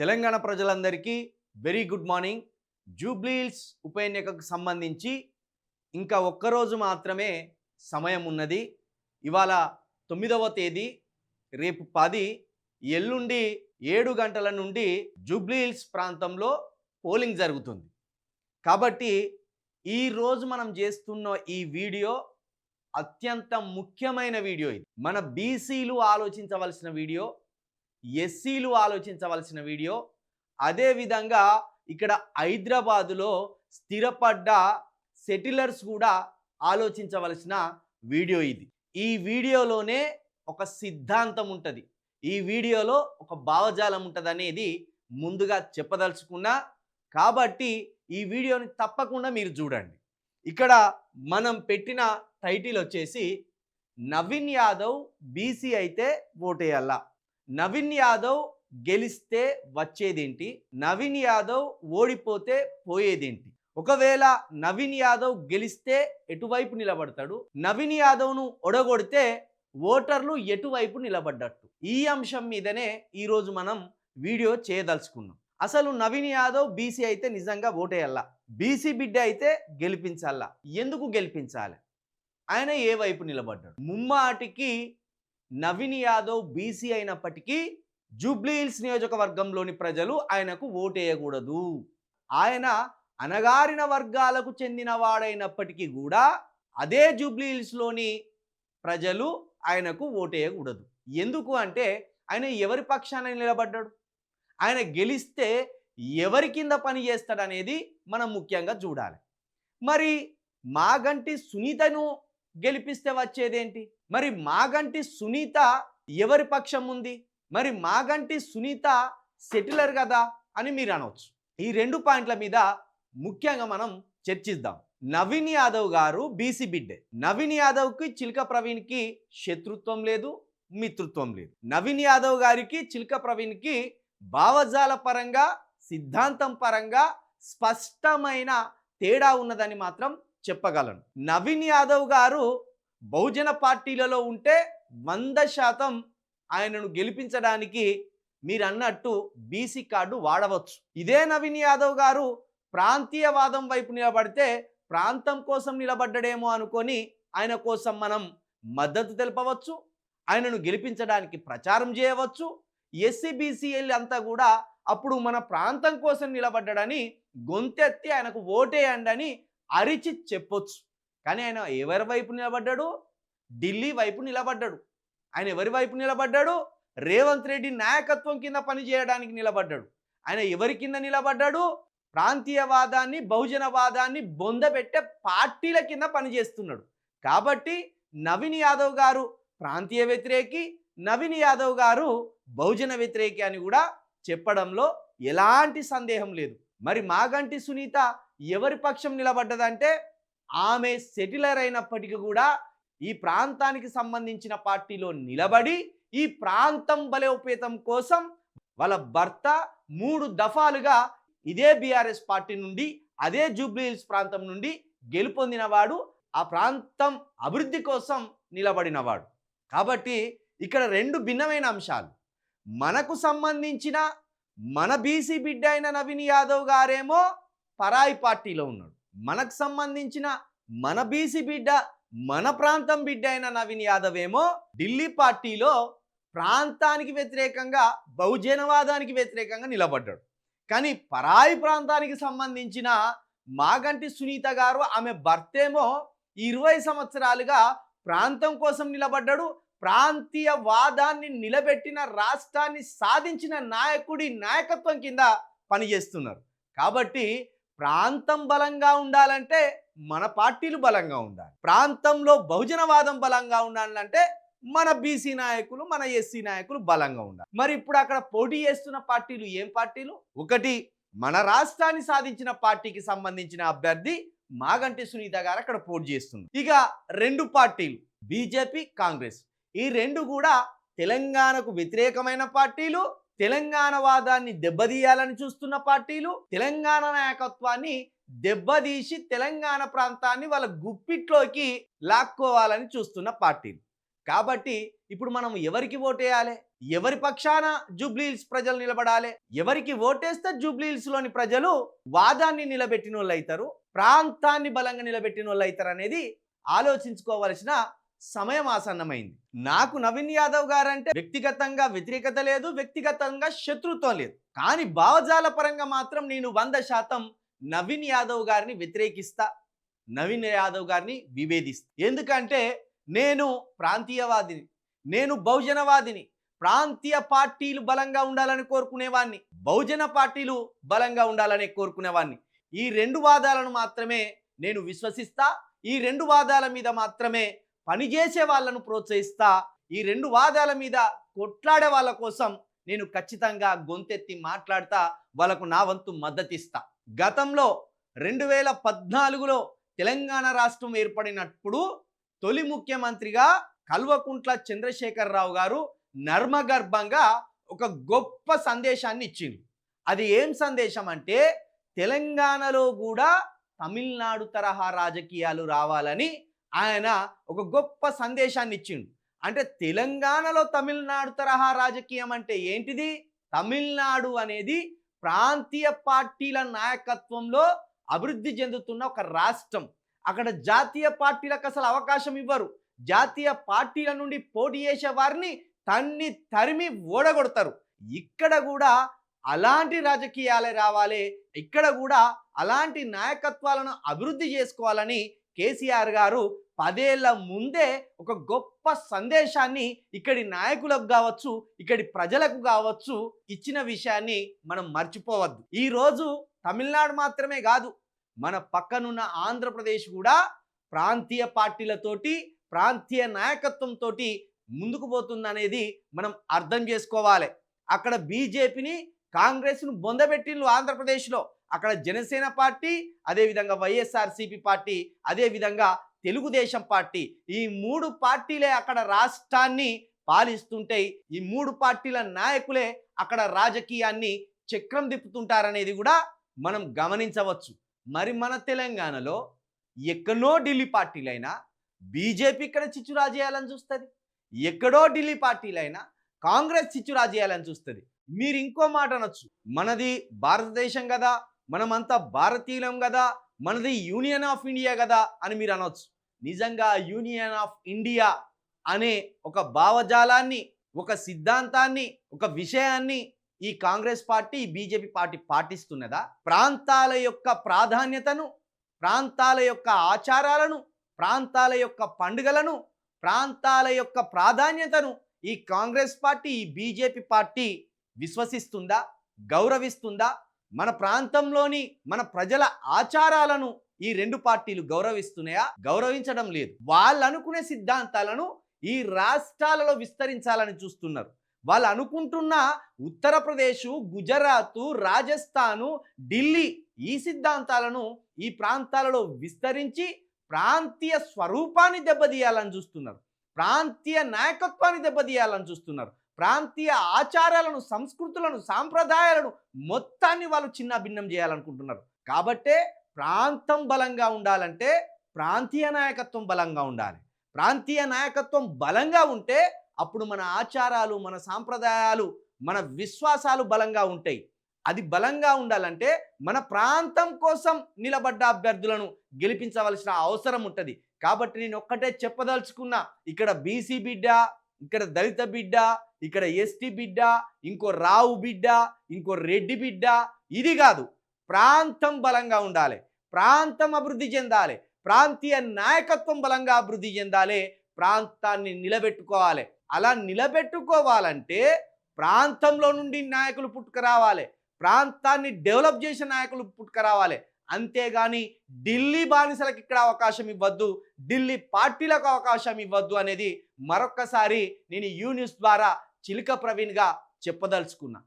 తెలంగాణ ప్రజలందరికీ very good morning. Jubilee Hills ఉప ఎన్నికకు సంబంధించి ఇంకా ఒక్కరోజు మాత్రమే సమయం ఉన్నది. ఇవాళ 9వ తేదీ, రేపు 10, ఎల్లుండి 7 గంటల నుండి జూబ్లీహిల్స్ ప్రాంతంలో పోలింగ్ జరుగుతుంది. కాబట్టి ఈరోజు మనం చేస్తున్న ఈ వీడియో అత్యంత ముఖ్యమైన వీడియో. ఇది మన బీసీలు ఆలోచించవలసిన వీడియో, ఎస్సీలు ఆలోచించవలసిన వీడియో. అదేవిధంగా ఇక్కడ హైదరాబాదులో స్థిరపడ్డ సెటిలర్స్ కూడా ఆలోచించవలసిన వీడియో ఇది. ఈ వీడియోలోనే ఒక సిద్ధాంతం ఉంటుంది, ఈ వీడియోలో ఒక భావజాలం ఉంటుంది అనేది ముందుగా చెప్పదలుచుకున్నా. కాబట్టి ఈ వీడియోని తప్పకుండా మీరు చూడండి. ఇక్కడ మనం పెట్టిన టైటిల్ వచ్చేసి నవీన్ యాదవ్ బీసీ అయితే ఓటేయాలా, నవీన్ యాదవ్ గెలిస్తే వచ్చేదేంటి, నవీన్ యాదవ్ ఓడిపోతే పోయేదేంటి, ఒకవేళ నవీన్ యాదవ్ గెలిస్తే ఎటువైపు నిలబడతాడు, నవీన్ యాదవ్ను ఒడగొడితే ఓటర్లు ఎటువైపు నిలబడ్డట్టు. ఈ అంశం మీదనే ఈరోజు మనం వీడియో చేయదలుచుకున్నాం. అసలు నవీన్ యాదవ్ బీసీ అయితే నిజంగా ఓటేయాలా, బీసీ బిడ్డ అయితే గెలిపించాలా, ఎందుకు గెలిపించాలి, ఆయన ఏ వైపు నిలబడ్డాడు? ముమ్మాటికి నవీన్ యాదవ్ బీసీ అయినప్పటికీ జూబ్లీహిల్స్ నియోజకవర్గంలోని ప్రజలు ఆయనకు ఓటేయకూడదు. ఆయన అణగారిన వర్గాలకు చెందిన వాడైనప్పటికీ కూడా అదే జూబ్లీహిల్స్లోని ప్రజలు ఆయనకు ఓటేయకూడదు. ఎందుకు అంటే ఆయన ఎవరి పక్షాన నిలబడ్డాడు, ఆయన గెలిస్తే ఎవరి కింద పని చేస్తాడనేది మనం ముఖ్యంగా చూడాలి. మరి మాగంటి సునీతను గెలిపిస్తే వచ్చేదేంటి? మరి మాగంటి సునీత ఎవరి పక్షం ఉంది? మరి మాగంటి సునీత సెటిలర్ కదా అని మీరు అనవచ్చు. ఈ 2 పాయింట్ల మీద ముఖ్యంగా మనం చర్చిద్దాం. నవీన్ యాదవ్ గారు బీసీ బిడ్డే. నవీన్ యాదవ్కి చిలక ప్రవీణ్కి శత్రుత్వం లేదు, మిత్రుత్వం లేదు. నవీన్ యాదవ్ గారికి చిలక ప్రవీణ్కి భావజాల పరంగా, సిద్ధాంతం పరంగా స్పష్టమైన తేడా ఉన్నదని మాత్రం చెప్పగలను. నవీన్ యాదవ్ గారు బహుజన పార్టీలలో ఉంటే 100% ఆయనను గెలిపించడానికి మీరు అన్నట్టు బీసీ కార్డు వాడవచ్చు. ఇదే నవీన్ యాదవ్ గారు ప్రాంతీయవాదం వైపు నిలబడితే ప్రాంతం కోసం నిలబడ్డడేమో అనుకొని ఆయన కోసం మనం మద్దతు తెలపవచ్చు, ఆయనను గెలిపించడానికి ప్రచారం చేయవచ్చు. ఎస్సీ బీసీఎల్ అంతా కూడా అప్పుడు మన ప్రాంతం కోసం నిలబడ్డాడని గొంతెత్తి ఆయనకు ఓటేయండి అని అరిచి చెప్పొచ్చు. కానీ ఆయన ఎవరి వైపు నిలబడ్డాడు? ఢిల్లీ వైపు నిలబడ్డాడు. ఆయన ఎవరి వైపు నిలబడ్డాడు? రేవంత్ రెడ్డి నాయకత్వం కింద పనిచేయడానికి నిలబడ్డాడు. ఆయన ఎవరి కింద నిలబడ్డాడు? ప్రాంతీయవాదాన్ని, బహుజనవాదాన్ని బొందబెట్టే పార్టీల కింద పనిచేస్తున్నాడు. కాబట్టి నవీన్ యాదవ్ గారు ప్రాంతీయ వ్యతిరేకి, నవీన్ యాదవ్ గారు బహుజన వ్యతిరేకి అని కూడా చెప్పడంలో ఎలాంటి సందేహం లేదు. మరి మాగంటి సునీత ఎవరి పక్షం నిలబడ్డదంటే ఆమె సెటిలర్ అయినప్పటికీ కూడా ఈ ప్రాంతానికి సంబంధించిన పార్టీలో నిలబడి ఈ ప్రాంతం బలోపేతం కోసం వాళ్ళ భర్త 3 దఫాలుగా ఇదే బీఆర్ఎస్ పార్టీ నుండి, అదే జూబ్లీహిల్స్ ప్రాంతం నుండి గెలుపొందినవాడు, ఆ ప్రాంతం అభివృద్ధి కోసం నిలబడినవాడు. కాబట్టి ఇక్కడ 2 భిన్నమైన అంశాలు. మనకు సంబంధించిన మన బీసీ బిడ్డ అయిన నవీన్ యాదవ్ గారేమో పరాయి పార్టీలో ఉన్నాడు. మనకు సంబంధించిన మన బీసీ బిడ్డ, మన ప్రాంతం బిడ్డ అయిన నవీన్ యాదవ్ ఏమో ఢిల్లీ పార్టీలో ప్రాంతానికి వ్యతిరేకంగా, బహుజనవాదానికి వ్యతిరేకంగా నిలబడ్డాడు. కానీ పరాయి ప్రాంతానికి సంబంధించిన మాగంటి సునీత గారు, ఆమె భర్తేమో 20 సంవత్సరాలుగా ప్రాంతం కోసం నిలబడ్డాడు. ప్రాంతీయవాదాన్ని నిలబెట్టిన, రాష్ట్రాన్ని సాధించిన నాయకుడి నాయకత్వం కింద పనిచేస్తున్నారు. కాబట్టి ప్రాంతం బలంగా ఉండాలంటే మన పార్టీలు బలంగా ఉండాలి, ప్రాంతంలో బహుజనవాదం బలంగా ఉండాలంటే మన బీసీ నాయకులు, మన ఎస్సీ నాయకులు బలంగా ఉండాలి. మరి ఇప్పుడు అక్కడ పోటీ చేస్తున్న పార్టీలు ఏం పార్టీలు? ఒకటి మన రాష్ట్రాన్ని సాధించిన పార్టీకి సంబంధించిన అభ్యర్థి మాగంటి సునీత గారు అక్కడ పోటీ చేస్తుంది. ఇక 2 పార్టీలు బీజేపీ, కాంగ్రెస్. ఈ 2 కూడా తెలంగాణకు వ్యతిరేకమైన పార్టీలు, తెలంగాణ వాదాన్ని దెబ్బతీయాలని చూస్తున్న పార్టీలు, తెలంగాణ నాయకత్వాన్ని దెబ్బతీసి తెలంగాణ ప్రాంతాన్ని వాళ్ళ గుప్పిట్లోకి లాక్కోవాలని చూస్తున్న పార్టీలు. కాబట్టి ఇప్పుడు మనం ఎవరికి ఓటేయాలి? ఎవరి పక్షాన జూబ్లీహిల్స్ ప్రజలు నిలబడాలి, ఎవరికి ఓటేస్తే జూబ్లీహిల్స్ లోని ప్రజలు వాదాన్ని నిలబెట్టిన వాళ్ళు అవుతారు, ప్రాంతాన్ని బలంగా నిలబెట్టిన వాళ్ళు అవుతారు అనేది ఆలోచించుకోవలసిన సమయం ఆసన్నమైంది. నాకు నవీన్ యాదవ్ గారు అంటే వ్యక్తిగతంగా వ్యతిరేకత లేదు, వ్యక్తిగతంగా శత్రుత్వం లేదు. కానీ భావజాల పరంగా మాత్రం నేను 100% నవీన్ యాదవ్ గారిని వ్యతిరేకిస్తా, నవీన్ యాదవ్ గారిని విభేదిస్తా. ఎందుకంటే నేను ప్రాంతీయవాదిని, నేను బహుజనవాదిని. ప్రాంతీయ పార్టీలు బలంగా ఉండాలని కోరుకునేవాడిని, బహుజన పార్టీలు బలంగా ఉండాలని కోరుకునేవాడిని. ఈ రెండు వాదాలను మాత్రమే నేను విశ్వసిస్తా, ఈ రెండు వాదాల మీద మాత్రమే పనిచేసే వాళ్ళను ప్రోత్సహిస్తా, ఈ రెండు వాదాల మీద కొట్లాడే వాళ్ళ కోసం నేను ఖచ్చితంగా గొంతెత్తి మాట్లాడతా, వాళ్ళకు నా వంతు మద్దతిస్తా. గతంలో 2014లో తెలంగాణ రాష్ట్రం ఏర్పడినప్పుడు తొలి ముఖ్యమంత్రిగా కల్వకుంట్ల చంద్రశేఖరరావు గారు నర్మగర్భంగా ఒక గొప్ప సందేశాన్ని ఇచ్చింది. అది ఏం సందేశం అంటే తెలంగాణలో కూడా తమిళనాడు తరహా రాజకీయాలు రావాలని ఆయన ఒక గొప్ప సందేశాన్ని ఇచ్చిండు. అంటే తెలంగాణలో తమిళనాడు తరహా రాజకీయం అంటే ఏంటిది? తమిళనాడు అనేది ప్రాంతీయ పార్టీల నాయకత్వంలో అభివృద్ధి చెందుతున్న ఒక రాష్ట్రం. అక్కడ జాతీయ పార్టీలకు అసలు అవకాశం ఇవ్వరు. జాతీయ పార్టీల నుండి పోటీ చేసే వారిని తరిమి ఓడగొడతారు. ఇక్కడ కూడా అలాంటి రాజకీయాలే రావాలి, ఇక్కడ కూడా అలాంటి నాయకత్వాలను అభివృద్ధి చేసుకోవాలని కేసీఆర్ గారు 10 ఏళ్ల ముందే ఒక గొప్ప సందేశాన్ని ఇక్కడి నాయకులకు కావచ్చు, ఇక్కడి ప్రజలకు కావచ్చు ఇచ్చిన విషయాన్ని మనం మర్చిపోవద్దు. ఈరోజు తమిళనాడు మాత్రమే కాదు, మన పక్కనున్న ఆంధ్రప్రదేశ్ కూడా ప్రాంతీయ పార్టీలతోటి, ప్రాంతీయ నాయకత్వంతో ముందుకు పోతుందనేది మనం అర్థం చేసుకోవాలి. అక్కడ బీజేపీని, కాంగ్రెస్ను బొందబెట్టిళ్ళు ఆంధ్రప్రదేశ్లో. అక్కడ జనసేన పార్టీ, అదేవిధంగా వైఎస్ఆర్సీపీ పార్టీ, అదేవిధంగా తెలుగుదేశం పార్టీ, ఈ 3 పార్టీలే అక్కడ రాష్ట్రాన్ని పాలిస్తుంటే ఈ 3 పార్టీల నాయకులే అక్కడ రాజకీయాన్ని చక్రం తిప్పుతుంటారనేది కూడా మనం గమనించవచ్చు. మరి మన తెలంగాణలో ఎక్కడో ఢిల్లీ పార్టీలైనా బీజేపీ ఇక్కడ చిచ్చు రాజేయాలని చూస్తుంది, ఎక్కడో ఢిల్లీ పార్టీలైనా కాంగ్రెస్ చిచ్చు రాజేయాలని చూస్తుంది. మీరు ఇంకో మాట అనొచ్చు, మనది భారతదేశం కదా, మనమంతా భారతీయులం కదా, మనది యూనియన్ ఆఫ్ ఇండియా కదా అని మీరు అనొచ్చు. నిజంగా యూనియన్ ఆఫ్ ఇండియా అనే ఒక భావజాలాన్ని, ఒక సిద్ధాంతాన్ని, ఒక విషయాన్ని ఈ కాంగ్రెస్ పార్టీ, బీజేపీ పార్టీ పాటిస్తున్నదా? ప్రాంతాల యొక్క ప్రాధాన్యతను, ప్రాంతాల యొక్క ఆచారాలను, ప్రాంతాల యొక్క పండుగలను, ప్రాంతాల యొక్క ప్రాధాన్యతను ఈ కాంగ్రెస్ పార్టీ, ఈ బీజేపీ పార్టీ విశ్వసిస్తుందా, గౌరవిస్తుందా? మన ప్రాంతంలోని మన ప్రజల ఆచారాలను ఈ రెండు పార్టీలు గౌరవిస్తున్నాయా? గౌరవించడం లేదు. వాళ్ళు అనుకునే సిద్ధాంతాలను ఈ రాష్ట్రాలలో విస్తరించాలని చూస్తున్నారు. వాళ్ళు అనుకుంటున్న ఉత్తరప్రదేశ్, గుజరాత్, రాజస్థాను, ఢిల్లీ ఈ సిద్ధాంతాలను ఈ ప్రాంతాలలో విస్తరించి ప్రాంతీయ స్వరూపాన్ని దెబ్బతీయాలని చూస్తున్నారు, ప్రాంతీయ నాయకత్వాన్ని దెబ్బతీయాలని చూస్తున్నారు, ప్రాంతీయ ఆచారాలను, సంస్కృతులను, సాంప్రదాయాలను మొత్తాన్ని వాళ్ళు చిన్న భిన్నం చేయాలనుకుంటున్నారు. కాబట్టే ప్రాంతం బలంగా ఉండాలంటే ప్రాంతీయ నాయకత్వం బలంగా ఉండాలి. ప్రాంతీయ నాయకత్వం బలంగా ఉంటే అప్పుడు మన ఆచారాలు, మన సాంప్రదాయాలు, మన విశ్వాసాలు బలంగా ఉంటాయి. అది బలంగా ఉండాలంటే మన ప్రాంతం కోసం నిలబడ్డ అభ్యర్థులను గెలిపించవలసిన అవసరం ఉంటుంది. కాబట్టి నేను ఒక్కటే చెప్పదలుచుకున్నా, ఇక్కడ బీసీ బిడ్డ, ఇక్కడ దళిత బిడ్డ, ఇక్కడ ఎస్టీ బిడ్డ, ఇంకో రావు బిడ్డ, ఇంకో రెడ్డి బిడ్డ, ఇది కాదు. ప్రాంతం బలంగా ఉండాలి, ప్రాంతం అభివృద్ధి చెందాలి, ప్రాంతీయ నాయకత్వం బలంగా అభివృద్ధి చెందాలి, ప్రాంతాన్ని నిలబెట్టుకోవాలి. అలా నిలబెట్టుకోవాలంటే ప్రాంతంలో నుండి నాయకులు పుట్టుకురావాలి, ప్రాంతాన్ని డెవలప్ చేసే నాయకులు పుట్టుకురావాలి. అంతేగాని ఢిల్లీ బానిసలకు ఇక్కడ అవకాశం ఇవ్వద్దు, ఢిల్లీ పార్టీలకు అవకాశం ఇవ్వద్దు అనేది మరొక్కసారి నేను యూ న్యూస్ ద్వారా చిలుక ప్రవీణ్గా చెప్పదలుచుకున్నా.